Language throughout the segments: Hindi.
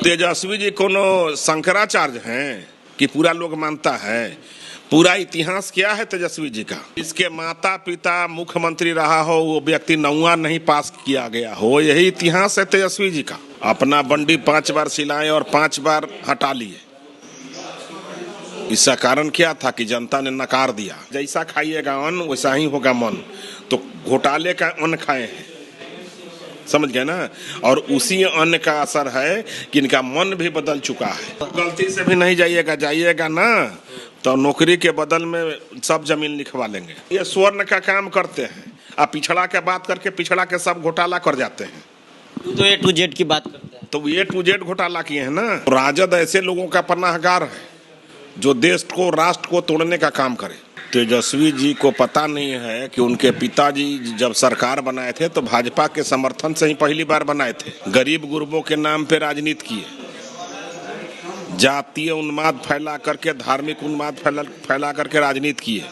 तेजस्वी जी कोनो शंकराचार्य हैं कि पूरा लोग मानता है। पूरा इतिहास क्या है तेजस्वी जी का? इसके माता पिता मुख्यमंत्री रहा हो, वो व्यक्ति 9वां नहीं पास किया गया हो, यही इतिहास है तेजस्वी जी का। अपना बंडी 5 बार सिलाए और 5 बार हटा लिए। इसका कारण क्या था कि जनता ने नकार दिया। जैसा खाइएगा अन्न वैसा ही होगा मन। तो घोटाले का अन्न खाए हैं, समझ गए ना। और उसी अन्न का असर है कि इनका मन भी बदल चुका है। गलती से भी नहीं जाइएगा ना तो नौकरी के बदल में सब जमीन लिखवा लेंगे। ये स्वर्ण का काम करते हैं, अब पिछड़ा के बात करके पिछड़ा के सब घोटाला कर जाते हैं। तो A to Z की बात करते हैं, तो A to Z घोटाला किए हैं ना। राजद ऐसे लोगों का पनाहगार है जो देश को राष्ट्र को तोड़ने का काम करे। तेजस्वी जी को पता नहीं है कि उनके पिताजी जब सरकार बनाए थे तो भाजपा के समर्थन से ही पहली बार बनाए थे। गरीब गुरबों के नाम पे राजनीति किए, जातीय उन्माद फैला करके, धार्मिक उन्माद फैला करके राजनीति किए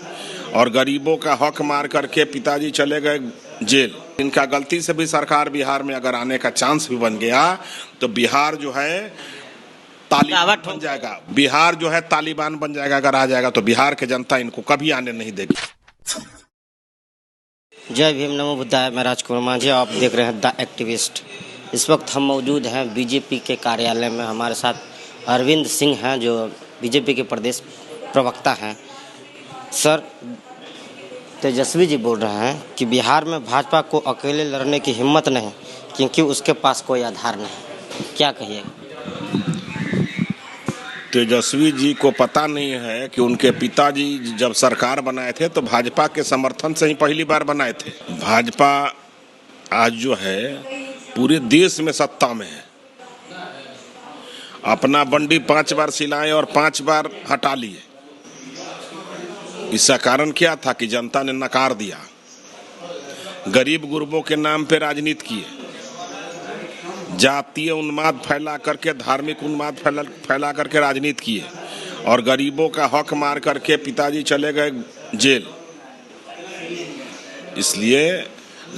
और गरीबों का हक मार करके पिताजी चले गए जेल। इनका गलती से भी सरकार बिहार में अगर आने का चांस भी बन गया तो बिहार जो है तालिबान बन जाएगा। बिहार जो है तालिबान बन जाएगा। अगर आ जाएगा तो बिहार के जनता इनको कभी आने नहीं देगी। जय भीम, नमो बुद्धाय। मैं राजकुमार मांझी, आप देख रहे हैं द एक्टिविस्ट। इस वक्त हम मौजूद हैं बीजेपी के कार्यालय में। हमारे साथ अरविंद सिंह हैं जो बीजेपी के प्रदेश प्रवक्ता हैं। सर, तेजस्वी जी बोल रहे हैं कि बिहार में भाजपा को अकेले लड़ने की हिम्मत नहीं क्योंकि उसके पास कोई आधार नहीं। क्या कहिएगा? तेजस्वी जी को पता नहीं है कि उनके पिताजी जब सरकार बनाए थे तो भाजपा के समर्थन से ही पहली बार बनाए थे। भाजपा आज जो है पूरे देश में सत्ता में है। अपना बंडी 5 बार सिलाए और 5 बार हटा लिए। इसका कारण क्या था कि जनता ने नकार दिया। गरीब गुरबों के नाम पे राजनीति किए, जातीय उन्माद फैला करके, धार्मिक उन्माद फैला करके राजनीति किए और गरीबों का हक मार करके पिताजी चले गए जेल। इसलिए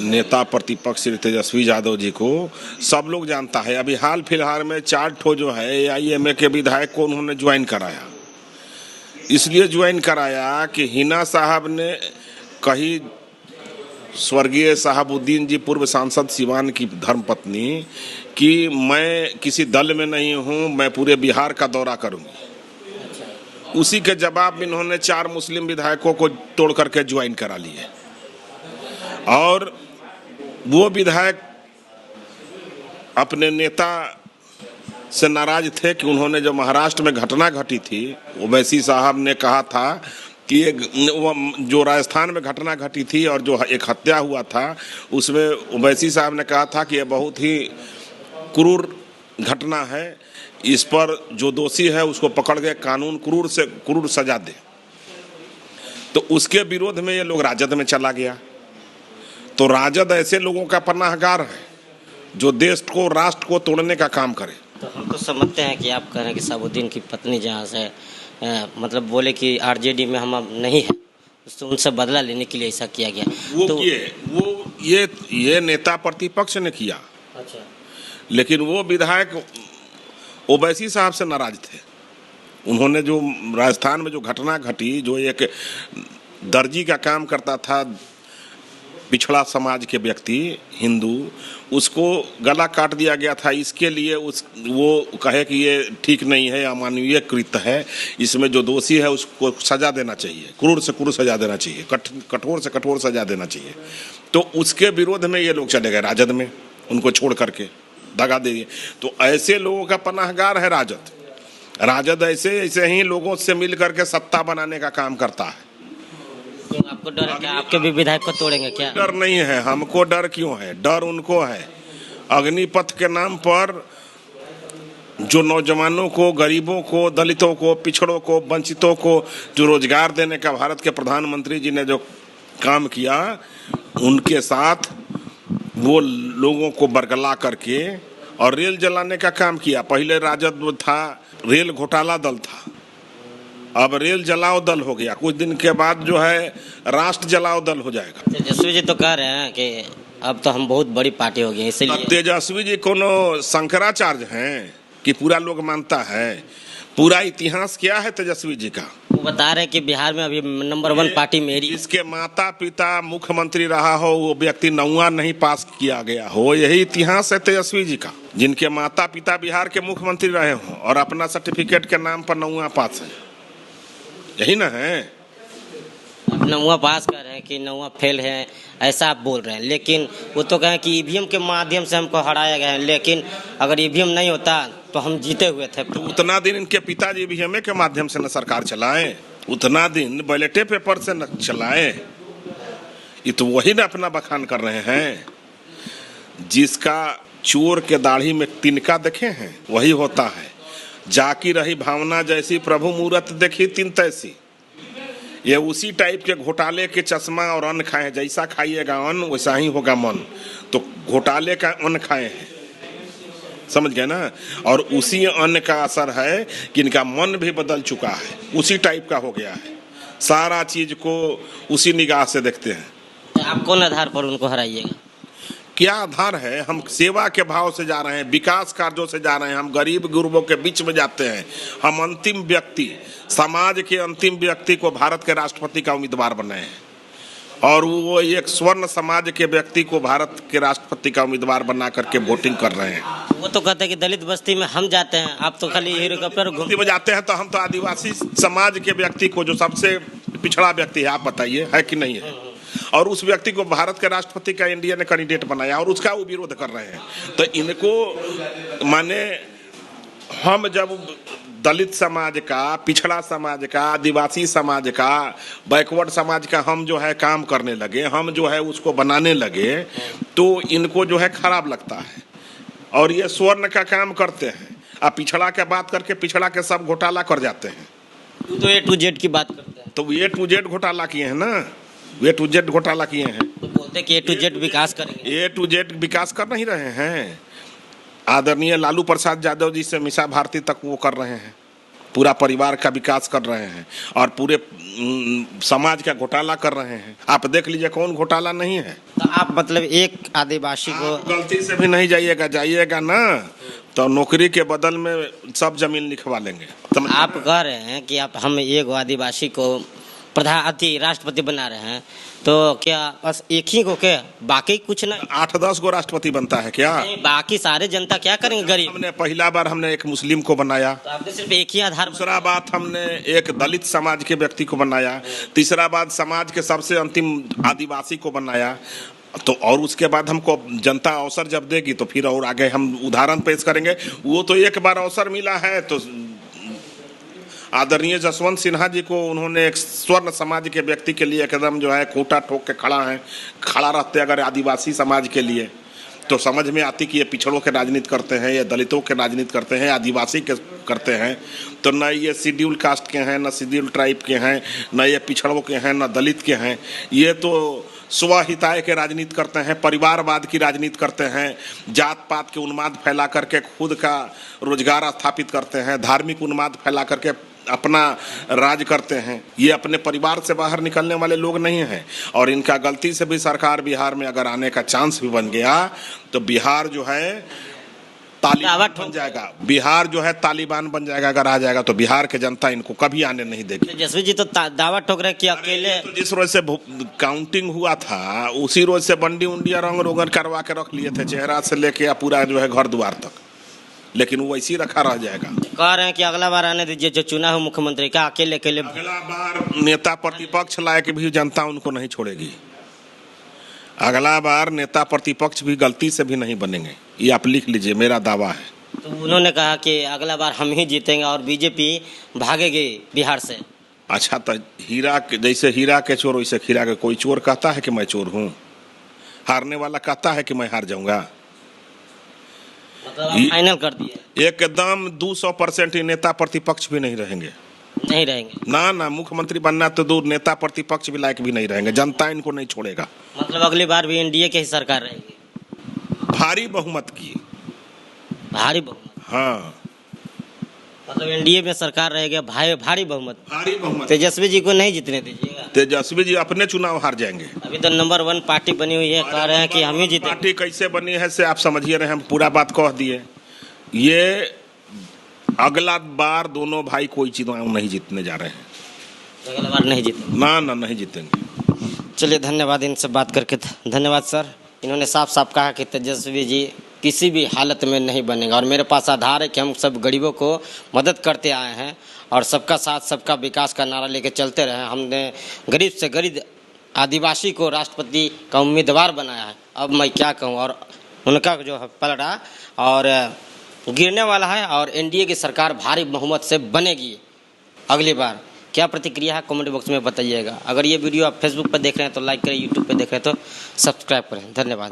नेता प्रतिपक्ष श्री तेजस्वी यादव जी को सब लोग जानता है। अभी हाल फिलहाल में 4 ठो जो है AIMA के विधायक को उन्होंने ज्वाइन कराया। इसलिए ज्वाइन कराया कि हिना साहब ने कही, स्वर्गीय साहबुद्दीन जी पूर्व सांसद सिवान की धर्मपत्नी, कि मैं किसी दल में नहीं हूं, मैं पूरे बिहार का दौरा करूंगी। उसी के जवाब में इन्होंने 4 मुस्लिम विधायकों को तोड़ करके ज्वाइन करा लिए। और वो विधायक अपने नेता से नाराज थे कि उन्होंने जो महाराष्ट्र में घटना घटी थी, ओवैसी साहब ने कहा था कि जो राजस्थान में घटना घटी थी और जो एक हत्या हुआ था उसमें ओवैसी साहब ने कहा था कि यह बहुत ही क्रूर घटना है, इस पर जो दोषी है उसको पकड़ के कानून क्रूर से क्रूर सजा दे। तो उसके विरोध में ये लोग राजद में चला गया। तो राजद ऐसे लोगों का पनाहगार है जो देश को राष्ट्र को तोड़ने का काम करे। तो हम तो समझते हैं कि आप कह रहे हैं कि साहबुद्दीन की पत्नी जहाँ से मतलब बोले कि RJD में हम अब नहीं है, तो उनसे बदला लेने के लिए ऐसा किया गया। वो तो ये नेता प्रतिपक्ष ने किया। अच्छा, लेकिन वो विधायक ओवैसी साहब से नाराज थे। उन्होंने जो राजस्थान में जो घटना घटी, जो एक दर्जी का काम करता था, पिछड़ा समाज के व्यक्ति हिंदू, उसको गला काट दिया गया था। इसके लिए वो कहे कि ये ठीक नहीं है, अमानवीय कृत्य है, इसमें जो दोषी है उसको सजा देना चाहिए, क्रूर से क्रूर सजा देना चाहिए, कठोर से कठोर सजा देना चाहिए। तो उसके विरोध में ये लोग चले गए राजद में, उनको छोड़ करके दगा दे दिए। तो ऐसे लोगों का पनाहगार है राजद। राजद ऐसे ही लोगों से मिल करके सत्ता बनाने का काम करता है। तो आपको डर है क्या? आपके भी विधायक को तोड़ेंगे क्या? डर नहीं है, हमको डर क्यों है? डर उनको है। अग्निपथ के नाम पर जो नौजवानों को, गरीबों को, दलितों को, पिछड़ों को, वंचितों को जो रोजगार देने का भारत के प्रधानमंत्री जी ने जो काम किया, उनके साथ वो लोगों को बरगला करके और रेल जलाने का काम किया। पहले राजद था, रेल घोटाला दल था, अब रेल जलाओ दल हो गया। कुछ दिन के बाद जो है राष्ट्र जलाओ दल हो जाएगा। तेजस्वी जी तो कह रहे हैं कि अब तो हम बहुत बड़ी पार्टी हो गई, इसलिए तेजस्वी जी कोनो शंकराचार्य हैं कि पूरा लोग मानता है? पूरा इतिहास क्या है तेजस्वी जी का? वो बता रहे हैं कि बिहार में अभी नंबर 1 पार्टी मेरी। जिसके माता पिता मुख्यमंत्री रहा हो वो व्यक्ति 9वां नहीं पास किया गया हो, यही इतिहास है तेजस्वी जी का। जिनके माता पिता बिहार के मुख्यमंत्री रहे हो और अपना सर्टिफिकेट के नाम पर 9वां पास है, यही ना है। 9वां पास कर रहे हैं कि 9वां फेल है, ऐसा आप बोल रहे हैं। लेकिन वो तो कहें कि ईवीएम के माध्यम से हमको हराया गया है, लेकिन अगर ईवीएम नहीं होता तो हम जीते हुए थे। तो उतना दिन इनके पिताजी ईवीएम के माध्यम से न सरकार चलाए, उतना दिन बैलेटे पेपर से न चलाए। ये तो वही ना अपना बखान कर रहे हैं। जिसका चोर के दाढ़ी में तिनका देखे हैं वही होता है। जाकी रही भावना जैसी प्रभु मूरत देखी तिन तैसी। ये उसी टाइप के घोटाले के चश्मा और अन्न खाए हैं। जैसा खाइएगा अन्न वैसा ही होगा मन। तो घोटाले का अन्न खाए हैं, समझ गए ना। और उसी अन्न का असर है कि इनका मन भी बदल चुका है, उसी टाइप का हो गया है। सारा चीज को उसी निगाह से देखते हैं। आप कौन आधार पर उनको हराइएगा? क्या आधार है? हम सेवा के भाव से जा रहे हैं, विकास कार्यों से जा रहे हैं, हम गरीब गुरबों के बीच में जाते हैं। हम अंतिम व्यक्ति, समाज के अंतिम व्यक्ति को भारत के राष्ट्रपति का उम्मीदवार बनाए हैं और वो एक स्वर्ण समाज के व्यक्ति को भारत के राष्ट्रपति का उम्मीदवार बना करके वोटिंग कर रहे हैं। वो तो कहते हैं कि दलित बस्ती में हम जाते हैं, आप तो खाली हेलीकॉप्टर बस्ती में जाते हैं। तो हम तो आदिवासी समाज के व्यक्ति को, जो सबसे पिछड़ा व्यक्ति है, आप बताइए है कि नहीं है, और उस व्यक्ति को भारत के राष्ट्रपति का इंडिया ने कैंडिडेट बनाया और उसका वो विरोध कर रहे हैं। तो इनको माने हम जब दलित समाज का, पिछड़ा समाज का, आदिवासी समाज का, बैकवर्ड समाज का हम जो है काम करने लगे, हम जो है उसको बनाने लगे, तो इनको जो है खराब लगता है और ये स्वर्ण का काम करते हैं। अब पिछड़ा के बात करके पिछड़ा के सब घोटाला कर जाते हैं। तो A to Z की बात करते हैं। तो A to Z घोटाला किए हैं ना, A to Z घोटाला किए हैं। तो बोलते हैं कि A to Z विकास करेंगे। A to Z विकास कर नहीं रहे हैं। आदरणीय लालू प्रसाद यादव जी से मीसा भारती तक वो कर रहे हैं, पूरा परिवार का विकास कर रहे हैं और पूरे समाज का घोटाला कर रहे हैं। आप देख लीजिए कौन घोटाला नहीं है। तो आप मतलब एक आदिवासी को गलती से भी नहीं जाइएगा ना तो नौकरी के बदल में सब जमीन लिखवा लेंगे। आप कह रहे हैं कि आप हम एक आदिवासी को प्रधानमंत्री राष्ट्रपति बना रहे हैं, तो क्या बस एक ही को, क्या बाकी कुछ नहीं? 8-10 गो राष्ट्रपति बनता है क्या? बाकी सारे जनता क्या करेंगे? गरीब। हमने पहला बार हमने एक मुस्लिम को बनाया, तो आपने सिर्फ एक ही आधार। दूसरा बात हमने एक दलित समाज के व्यक्ति को बनाया, तीसरा बात समाज के सबसे अंतिम आदिवासी को बनाया। तो और उसके बाद हमको जनता अवसर जब देगी तो फिर और आगे हम उदाहरण पेश करेंगे। वो तो एक बार अवसर मिला है तो आदरणीय जसवंत सिन्हा जी को उन्होंने एक स्वर्ण समाज के व्यक्ति के लिए एकदम जो है खूंटा ठोक के खड़ा रहते अगर आदिवासी समाज के लिए, तो समझ में आती कि ये पिछड़ों के राजनीति करते हैं, ये दलितों के राजनीति करते हैं, आदिवासी के करते हैं। तो न ये शेड्यूल कास्ट के हैं, न शेड्यूल ट्राइब के हैं, न ये पिछड़ों के हैं, न दलित के हैं। ये तो स्वहिताय के राजनीति करते हैं, परिवारवाद की राजनीति करते हैं, जात पात के उन्माद फैला करके खुद का रोजगार स्थापित करते हैं, धार्मिक उन्माद फैला करके अपना राज करते हैं। ये अपने परिवार से बाहर निकलने वाले लोग नहीं हैं। और इनका गलती से भी सरकार बिहार में अगर आने का चांस भी बन गया तो बिहार जो है तालिबान बन जाएगा। बिहार जो है तालिबान बन जाएगा। अगर आ जाएगा तो बिहार के जनता इनको कभी आने नहीं देगी। तेजस्वी जी तो दावा ठोक रहे कि अकेले, तो जिस रोज से काउंटिंग हुआ था उसी रोज से बंडी उंडिया रंग रोगन करवा के रख लिए थे, चेहरा से लेके पूरा जो है घर द्वार तक, लेकिन वो वैसे ही रखा रह जाएगा। कह रहे हैं कि अगला बार आने दीजिए जो चुना हो मुख्यमंत्री का, अकेले अगला बार नेता प्रतिपक्ष लायक भी जनता उनको नहीं छोड़ेगी। अगला बार नेता प्रतिपक्ष भी गलती से भी नहीं बनेंगे, ये आप लिख लीजिए, मेरा दावा है। तो उन्होंने कहा कि अगला बार हम ही जीतेंगे और बीजेपी भागेगी बिहार से। अच्छा, तो हीरा के जैसे हीरा के चोर वैसे खीरा के, कोई चोर कहता है कि मैं चोर हूँ? हारने वाला कहता है कि मैं हार जाऊंगा? मतलब फाइनल कर दिए एकदम 200% ही नेता प्रतिपक्ष भी नहीं रहेंगे। ना मुख्यमंत्री बनना तो दूर, नेता प्रतिपक्ष भी लायक भी नहीं रहेंगे। जनता इनको नहीं छोड़ेगा। मतलब अगली बार भी एनडीए की ही सरकार रहेगी, भारी बहुमत की। भारी बहुमत? हाँ, मतलब एनडीए में सरकार रहेगा, भारी बहुमत। भारी बहुमत। तेजस्वी जी को नहीं जीतने दीजिएगा? तेजस्वी जी अपने चुनाव हार जाएंगे। अभी तो नंबर 1 पार्टी बनी हुई है, कह रहे हैं कि हम ही जीतेंगे। पार्टी कैसे बनी है से आप समझिए रहे, हम पूरा बात कह दिए। ये अगला बार दोनों भाई कोई चुनाव नहीं जीतने जा रहे हैं। अगला बार नहीं जीते? ना नहीं जीतेंगे। चलिए, धन्यवाद इनसे बात करके। धन्यवाद सर। इन्होंने साफ साफ कहा कि तेजस्वी जी किसी भी हालत में नहीं बनेगा, और मेरे पास आधार है कि हम सब गरीबों को मदद करते आए हैं और सबका साथ सबका विकास का नारा लेके चलते रहे। हमने गरीब से गरीब आदिवासी को राष्ट्रपति का उम्मीदवार बनाया है। अब मैं क्या कहूँ, और उनका जो पलड़ा और गिरने वाला है, और एनडीए की सरकार भारी बहुमत से बनेगी अगली बार। क्या प्रतिक्रिया है कमेंट बॉक्स में बताइएगा। अगर ये वीडियो आप फेसबुक पर देख रहे हैं तो लाइक करें, यूट्यूब पर देख रहे हैं तो सब्सक्राइब करें। धन्यवाद।